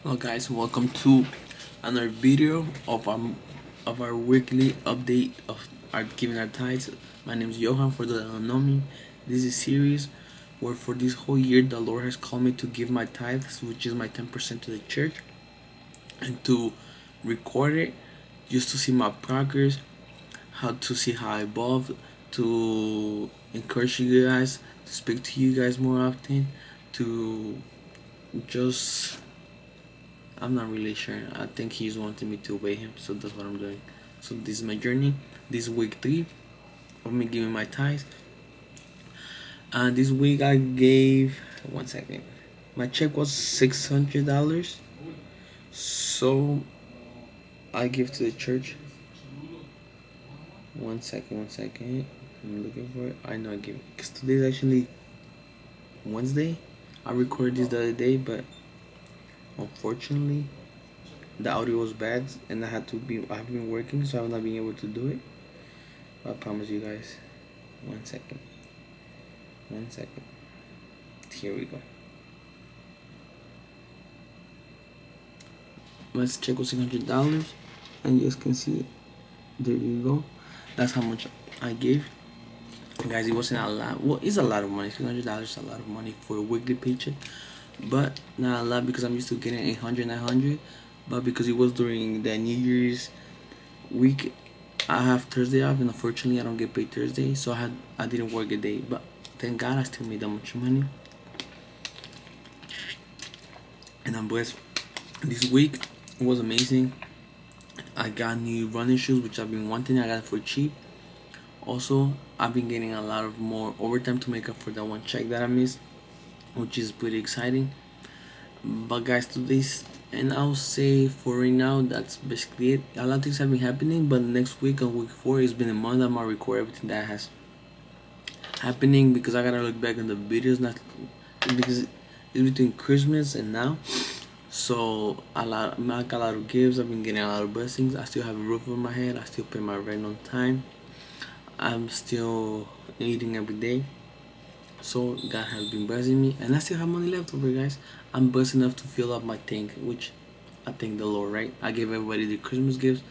Hello guys, welcome to another video of our weekly update of our giving our tithes. My name is Johan. For those that don't know me, this is a series where for this whole year the Lord has called me to give my tithes, which is my 10% to the church, and to record it just to see my progress, how to see how I evolve, to encourage you guys, to speak to you guys more often, to just I'm not really sure. I think he's wanting me to obey him, so that's what I'm doing. So this is my journey. This is week 3 of me giving my tithes. This week I gave 1 second. My check was $600, so I give to the church. 1 second, 1 second. I'm looking for it. I know I gave it because today's actually Wednesday. I recorded this the other day, but unfortunately the audio was bad and I've been working, so I've not been able to do it. I promise you guys. 1 second. 1 second. Here we go. Let's check with $600, and you guys can see it. There you go. That's how much I gave. Guys, it wasn't a lot. Well, it's a lot of money. $600 is a lot of money for a weekly paycheck, but not a lot because I'm used to getting 800, 900. But because it was during the New Year's week, I have Thursday off, and unfortunately, I don't get paid Thursday, so I didn't work a day. But thank God, I still made that much money, and I'm blessed. This week was amazing. I got new running shoes, which I've been wanting. I got it for cheap. Also, I've been getting a lot of more overtime to make up for that one check that I missed, which is pretty exciting. But guys, today's and I'll say for right now that's basically it. A lot of things have been happening, but next week on week 4, it's been a month. I'm gonna record everything that has happening because I gotta look back on the videos, not because it's between Christmas and now. So I got a lot of gifts. I've been getting a lot of blessings. I still have a roof over my head. I still pay my rent on time. I'm still eating every day. So God has been blessing me, and I still have money left over, guys. I'm blessed enough to fill up my tank, which I thank the Lord. Right? I gave everybody the Christmas gifts.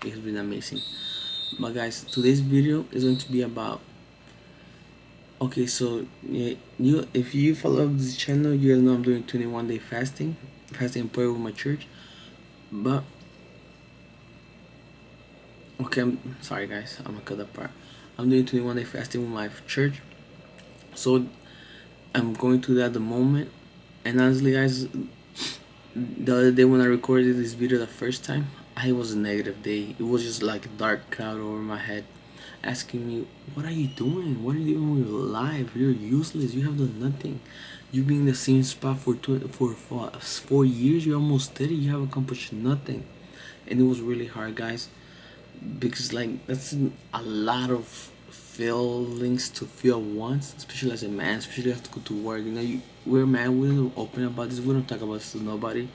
It has been amazing. But guys, today's video is going to be about. Okay, so yeah, you if you follow this channel, you'll know I'm doing 21-day fasting prayer with my church. But okay, I'm sorry guys, I'm gonna cut that part. I'm doing 21-day fasting with my church, so I'm going through that at the moment. And honestly, guys, the other day when I recorded this video the first time, I was a negative day. It was just like a dark cloud over my head, asking me, "What are you doing? What are you doing with your life? You're useless. You have done nothing. You've been in the same spot for 4 years. You're almost 30. You have accomplished nothing." And it was really hard, guys, because like that's a lot of feelings to feel once, especially as a man, especially have to go to work. We're man, we don't open about this, we don't talk about this to nobody.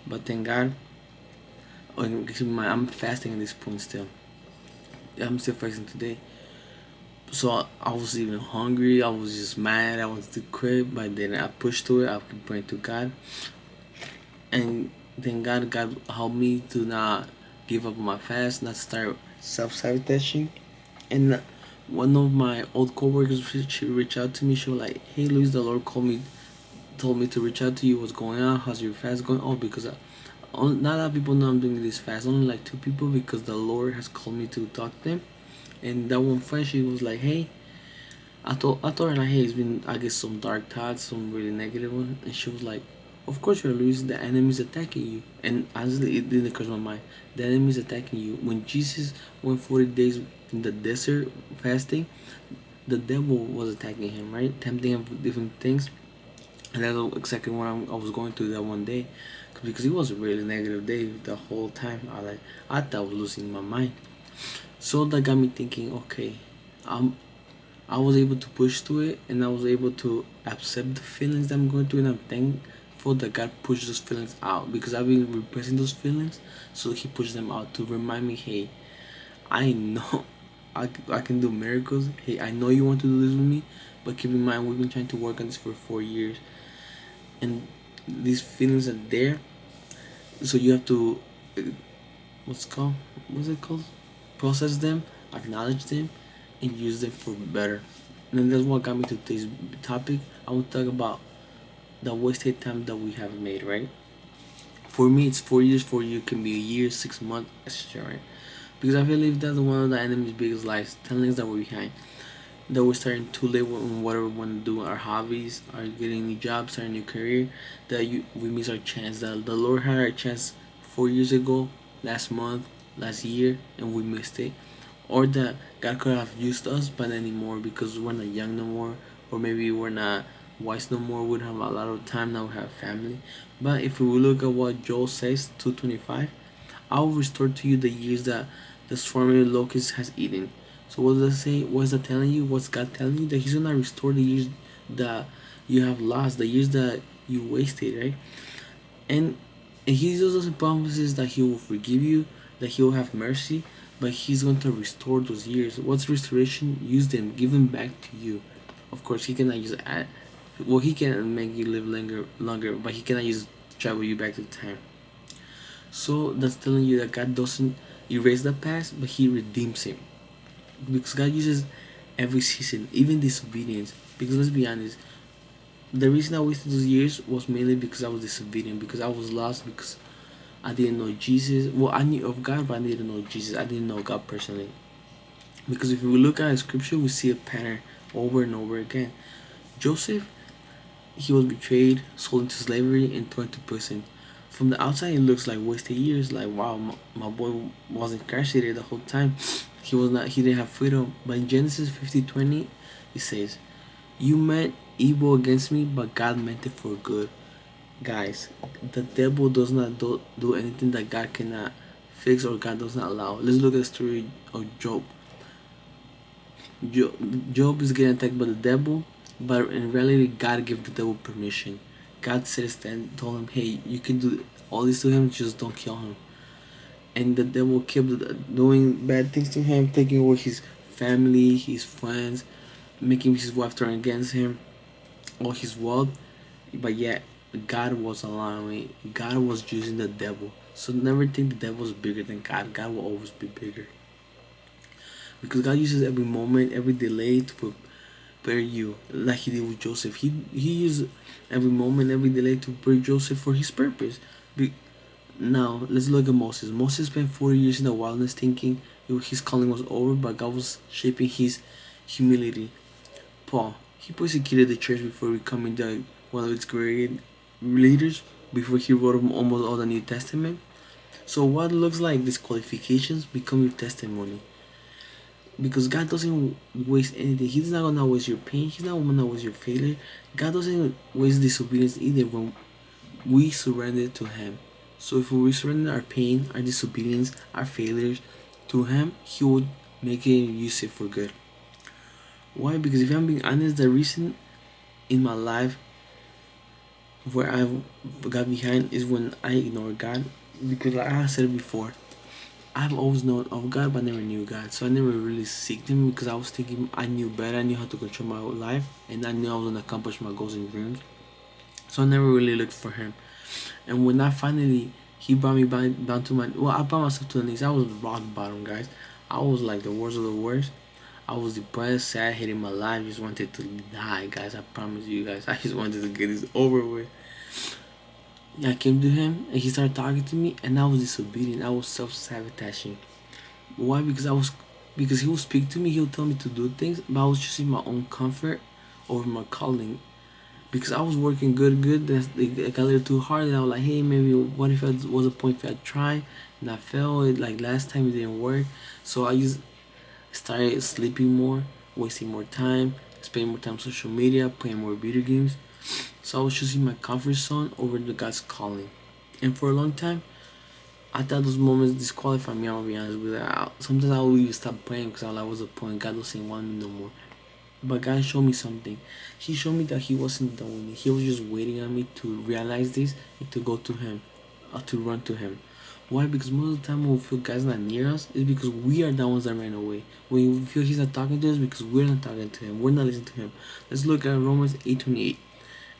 But thank God, I'm fasting at this point still. I'm still fasting today. So I was even hungry. I was just mad. I wanted to quit, but then I pushed through it. I kept praying to God, and then God helped me to not give up on my fast, not start self-sabotaging. And one of my old coworkers, she reached out to me. She was like, "Hey, Luis, the Lord told me to reach out to you. What's going on? How's your fast going?" Oh, because not a lot of people know I'm doing this fast. Only like 2 people, because the Lord has called me to talk to them. And that one friend, she was like, "Hey," I told her like, "Hey, it's been, I guess, some dark thoughts, some really negative one." And she was like, "Of course you're losing. The enemy's attacking you." And honestly, it didn't cross my mind. The enemy's attacking you. When Jesus went 40 days in the desert fasting, the devil was attacking him, right? Tempting him with different things. And that's exactly what I was going through that one day, because it was a really negative day the whole time. I thought I was losing my mind. So that got me thinking. Okay, um, I was able to push through it, and I was able to accept the feelings that I'm going through, and I'm thankful that God pushed those feelings out, because I've been repressing those feelings. So He pushed them out to remind me, hey, I know I can do miracles. Hey, I know you want to do this with me, but keep in mind we've been trying to work on this for 4 years, and these feelings are there. So you have to uh, what's it called? What's it called? Process them, acknowledge them, and use them for better. And then that's what got me to today's topic. I want to talk about the wasted time that we have made, right? For me, it's 4 years. For you, can be a year, 6 months, etc. Right? Because I believe that's one of the enemy's biggest lies, telling us that we're behind, that we're starting too late on whatever we want to do, our hobbies, our getting new jobs, starting a new career, that we miss our chance. That the Lord had our chance 4 years ago, last month, last year, and we missed it. Or that God could have used us, but anymore because we're not young no more, or maybe we're not wise no more. We don't have a lot of time now. We have family. But if we look at what Joel says, 2:25, I will restore to you the years that the swarming locust has eaten. So what does that say? What's that telling you? What's God telling you? That He's gonna restore the years that you have lost, the years that you wasted, right? And He also promises that He will forgive you, that He will have mercy, but He's going to restore those years. What's restoration? Use them, give them back to you. Of course, He cannot use well, He can make you live longer, but He cannot use travel you back to time. So that's telling you that God doesn't erase the past, but He redeems it. Because God uses every season, even disobedience. Because let's be honest, the reason I wasted those years was mainly because I was disobedient, because I was lost, because I didn't know Jesus. Well, I knew of God, but I didn't know Jesus. I didn't know God personally. Because if we look at Scripture, we see a pattern over and over again. Joseph, he was betrayed, sold into slavery, and thrown into prison. From the outside, it looks like wasted years. Like, wow, my boy was incarcerated the whole time. He was not. He didn't have freedom. But in Genesis 50:20, it says, "You meant evil against me, but God meant it for good." Guys, the devil does not do anything that God cannot fix or God does not allow. Let's look at the story of Job. Job is getting attacked by the devil, but in reality, God gave the devil permission. God says then told him, "Hey, you can do all this to him, just don't kill him." And the devil kept doing bad things to him, taking away his family, his friends, making his wife turn against him, all his wealth. But yet, God was allowing, God was using the devil. So never think the devil is bigger than God. God will always be bigger. Because God uses every moment, every delay to prepare you, like He did with Joseph. He used every moment, every delay to prepare Joseph for his purpose. Be, Now let's look at Moses. Moses spent 40 years in the wilderness thinking his calling was over, but God was shaping his humility. Paul, he persecuted the church before becoming one of its great leaders, before he wrote almost all the New Testament. So what looks like disqualifications become your testimony. Because God doesn't waste anything. He's not gonna waste your pain. He's not gonna waste your failure. God doesn't waste disobedience either when we surrender to Him. So if we surrender our pain, our disobedience, our failures to Him, He would make it and use it for good. Why? Because if I'm being honest, the reason in my life where I got behind is when I ignored God. Because like I said before, I've always known of God, but never knew God. So I never really seeked Him because I was thinking I knew better. I knew how to control my life, and I knew I was gonna accomplish my goals and dreams. So I never really looked for Him. And when I finally, He brought me back down to my, well, I brought myself to the knees. I was rock bottom, guys. I was like the worst of the worst. I was depressed, sad, hating my life, just wanted to die, guys. I promise you guys. I just wanted to get this over with. I came to Him and He started talking to me, and I was disobedient. I was self sabotaging. Why? Because He would speak to me, He would tell me to do things, but I was choosing my own comfort over my calling. Because I was working good. It got a little too hard, and I was like, hey, maybe what if it was a point if I try and I failed? Like last time it didn't work, so I just started sleeping more, wasting more time, spending more time on social media, playing more video games. So I was choosing my comfort zone over the God's calling. And for a long time, I thought those moments disqualified me. I'll be honest with you. Sometimes I would even stop praying because I was like, what's the point? God doesn't want me no more. But God showed me something. He showed me that He wasn't done with me. He was just waiting on me to realize this and to go to Him, or to run to Him. Why? Because most of the time when we feel God's not near us, it's because we are the ones that ran away. When we feel He's not talking to us, because we're not talking to Him. We're not listening to Him. Let's look at Romans 8:28.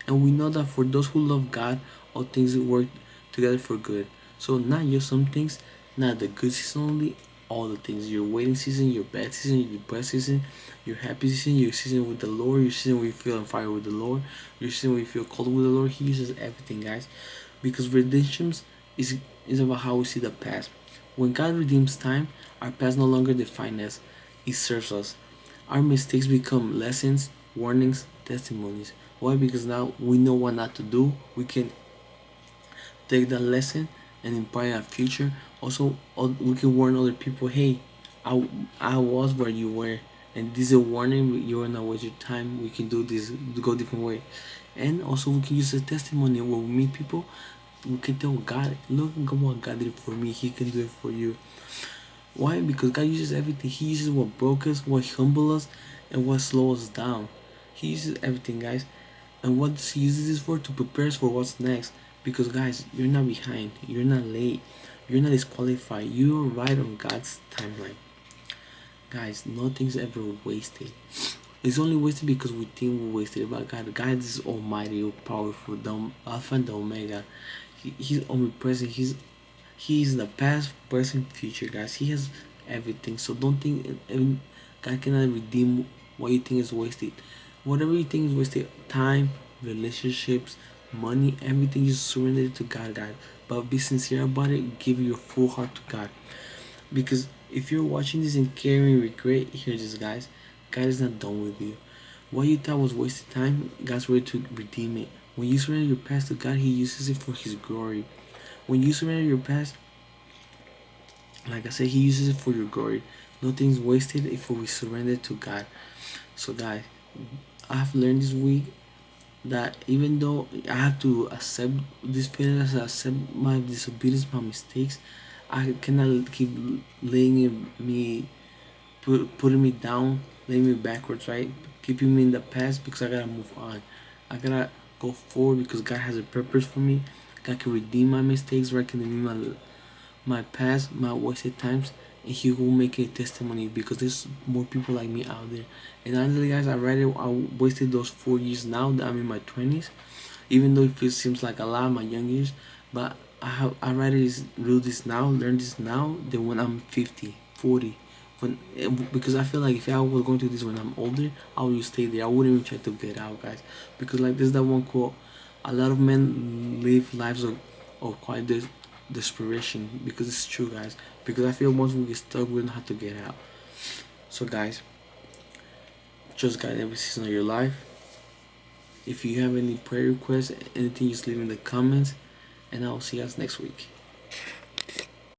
And we know that for those who love God, all things work together for good. So not just some things, not the good season only, all the things. Your waiting season, your bad season, your depressed season, your happy season, your season with the Lord, your season where you feel on fire with the Lord, your season where you feel cold with the Lord. He uses everything, guys. Because redemption is is about how we see the past. When God redeems time, our past no longer defines us, it serves us. Our mistakes become lessons, warnings, testimonies. Why? Because now we know what not to do. We can take that lesson and inspire our future. Also, we can warn other people, hey, I, I was where you were, and this is a warning. You are not waste your time. We can do this, go different way, and also we can use a testimony when we meet people. We can tell God, look what God did for me. He can do it for you. Why? Because God uses everything. He uses what broke us, what humble us, and what slows us down. He uses everything, guys. And what he uses this for? To prepare us for what's next. Because, guys, you're not behind. You're not late. You're not disqualified. You're right on God's timeline. Guys, nothing's ever wasted. It's only wasted because we think we wasted it. But God is almighty, all powerful, the Alpha and the Omega. He's omnipresent. He's the past, present, future, guys. He has everything. So don't think God cannot redeem what you think is wasted. Whatever you think is wasted, time, relationships, money, everything, you surrender it to God, guys. But be sincere about it. Give your full heart to God. Because if you're watching this and carrying regret, hear this, guys. God is not done with you. What you thought was wasted time, God's ready to redeem it. When you surrender your past to God, He uses it for His glory. When you surrender your past, like I said, He uses it for your glory. Nothing's wasted if we surrender to God. So, guys, I've learned this week that even though I have to accept these feelings, accept my disobedience, my mistakes, I cannot keep laying me, putting me down, laying me backwards, right? Keeping me in the past because I gotta move on. I gotta go forward because God has a purpose for me. God can redeem my mistakes, redeem my past, my wasted times, and He will make a testimony because there's more people like me out there. And honestly, guys, I wasted those 4 years now that I'm in my 20s, even though it seems like a lot in my young years. But I rather do this now, learn this now, than when I'm 50, 40. Because I feel like if I was going to this when I'm older, I would stay there. I wouldn't even try to get out, guys. Because like there's that one quote: a lot of men live lives of quite desperation. Because it's true, guys. Because I feel once we get stuck, we don't know how to get out. So, guys, trust God every season of your life. If you have any prayer requests, anything, just leave in the comments, and I will see you guys next week.